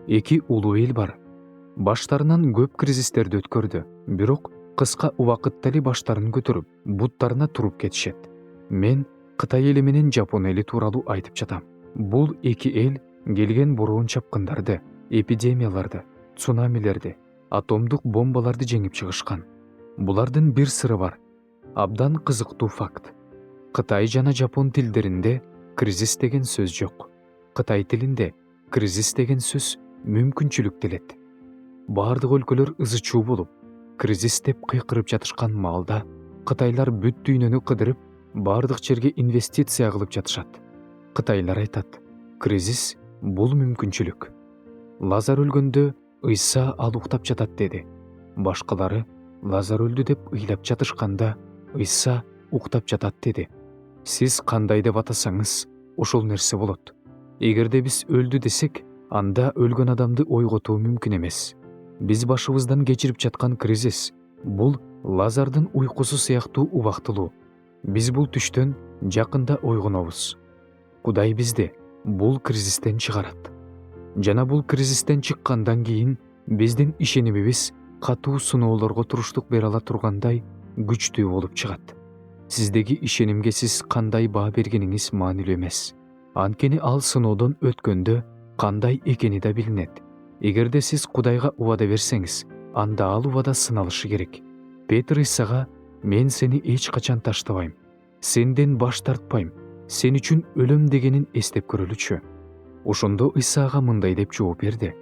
Эки улуу эл бар. Баштарынан көп кризистерди өткөрдү, бирок кыска убакытта эле баштарын көтөрүп, буттарына туруп кетишет. Мен Кытай эли менен Жапон эли тууралуу айтып жатам. Бул эки эл келген буруун чапкындарды, эпидемияларды, цунамилерди, атомдук бомбаларды жеңип чыгышкан. Булардын бир сыры бар. Абдан кызыктуу факт. Кытай жана Жапон тилдеринде кризис деген сөз жок. Кытай тилинде кризис деген сөз мүмкүнчүлүк делет. Бардык өлкөлөр ызы чуу болуп, кризис деп кыйкырып жатышкан маалда кытайлар бүт дүйнөнү кыдырып, бардык жерге инвестиция кылып жатышат. Кытайлар айтат, кризис бул мүмкүнчүлүк. Лазар өлгөндө Ыйса ал уктап жатат деди. Башкалары Лазар өлдү деп ыйлап жатышканда Ыйса уктап жатат деди. Сиз кандай деп атасаңыз, ошол нерсе болот. Эгерде биз өлдү десек, анда өлгөн адамды ойготуу мүмкүн эмес. Биз башыбыздан кечирип жаткан кризис бул Лазардын уйкусу сыяктуу убактылуу. Биз бул түштөн жакында ойгонобуз. Кудай бизди бул кризистен чыгарат. Жана бул кризистен чыккандан кийин биздин ишенимибиз катуу сыноолорго туруштук бере ала тургандай күчтүү болуп чыгат. Сиздеги ишенимге сиз кандай баа бергениңиз маанилүү эмес. Анткени ал сыноодон өткөндө кандай экени да билинет. Эгерде сиз Кудайга убада берсеңиз, анда ал убада сыналышы керек. Петр Исага «Мен сени эч качан таштабайм, сенден баш тартпайм, сен үчүн өлөм» дегенин эстеп көрөлүчү. Ошондо Исага мындай деп жооп берди: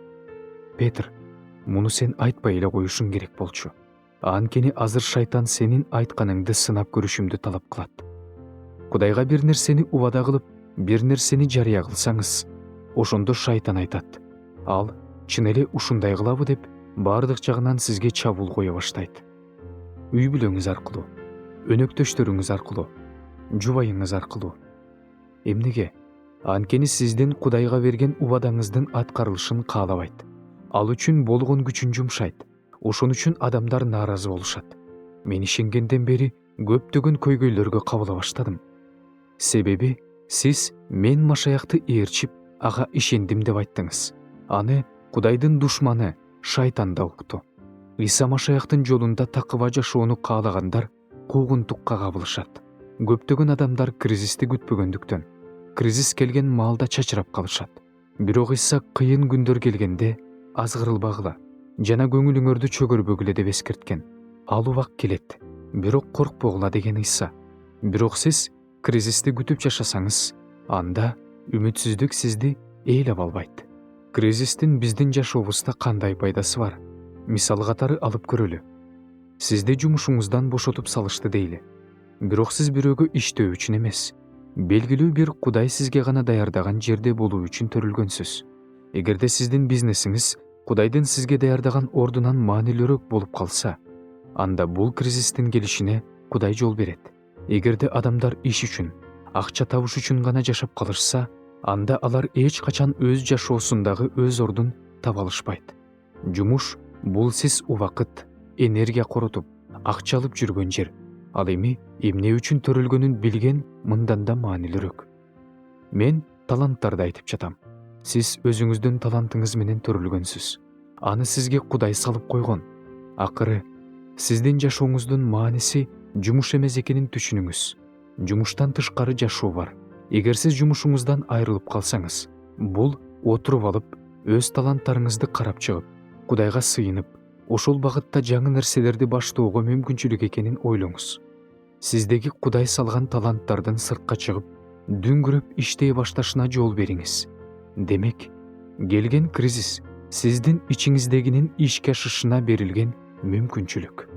«Петр, муну сен айтпай эле коюшуң керек болчу. Анткени азыр шайтан сенин айтканыңды сынап көрүшүмдү талап кылат. Кудайга бир нерсени убада кылып, бир нерсени жарыя кылсаңыз, ошондо шайтан айтат: ал чын эле ушундай кылабы деп бардык жагынан сизге чабуул кое баштайт. Үй бүлөңүз аркылуу, өнөктөштөрүңүз аркылуу, жубайыңыз аркылуу. Эмнеге? Анткени сиздин Кудайга берген убадаңыздын аткарылышын каалабайт. Ал үчүн болгон күчүн жумшайт. Ошон үчүн адамдар нааразы болушат. Мен ишенгенден бери көптөгөн көйгөйлөргө кабыла баштадым. Себеби сиз мен Машаякты ээрчип, ага ишендим деп айттыңыз. Аны Кудайдын душманы шайтан да укту. Иса Машаяктын жолунда такыба жашоону каалагандар куугунтукка кабылышат. Көптөгөн адамдар кризисти күтпөгөндүктөн кризис келген маалда чачырап калышат. Бирок Иса кыйын күндөр келгенде азгырылбагыла жана көңүлүңөрдү чөгөрбөгүлө деп эскерткен. Ал убак келет, бирок коркпогула деген Иса. Бирок сиз кризисти күтүп жашасаңыз, анда үмүтсүздүк сизди ээлеп албайт. Кризистин биздин жашообузда кандай пайдасы бар? Мисал катары алып көрөлү. Сизди жумушуңуздан бошотуп салышты дейли. Бирок сиз бирөөгө иштөө үчүн эмес, белгилүү бир Кудай сизге гана даярдаган жерде болуу үчүн төрөлгөнсүз. Эгерде сиздин бизнесиңиз Кудайдын сизге даярдаган ордунан маанилүүрөөк болуп калса, анда бул кризистин келишине Кудай жол берет. Эгерде адамдар иш үчүн, акча табыш үчүн гана жашап калышса, анда алар эч качан өз жашоосундагы өз ордун таба алышпайт. Жумуш бул сиз убакыт, энергия коротуп, акча алып жүргөн жер. Ал эми эмне үчүн төрөлгөнүн билген мындан да маанилүүрөөк. Мен таланттарды айтып жатам. Сиз өзүңүздүн талантыңыз менен төрөлгөнсүз. Аны сизге Кудай салып койгон. Акыры сиздин жашооңуздун мааниси жумуш эмес экенин түшүнүңүз. Жумуштан тышкары жашоо бар. Эгер сиз жумушуңуздан айрылып калсаңыз, бул отуруп алып, өз таланттарыңызды карап чыгып, Кудайга сыйынып, ошол багытта жаңы нерселерди баштоого мүмкүнчүлүк экенин ойлоңуз. Сиздеги Кудай салган таланттардын сыртка чыгып, дүңгүрөп иштей башташына жол бериңиз. Демек, келген кризис сиздин ичиңиздегинин ишке ашышына берилген мүмкүнчүлүк.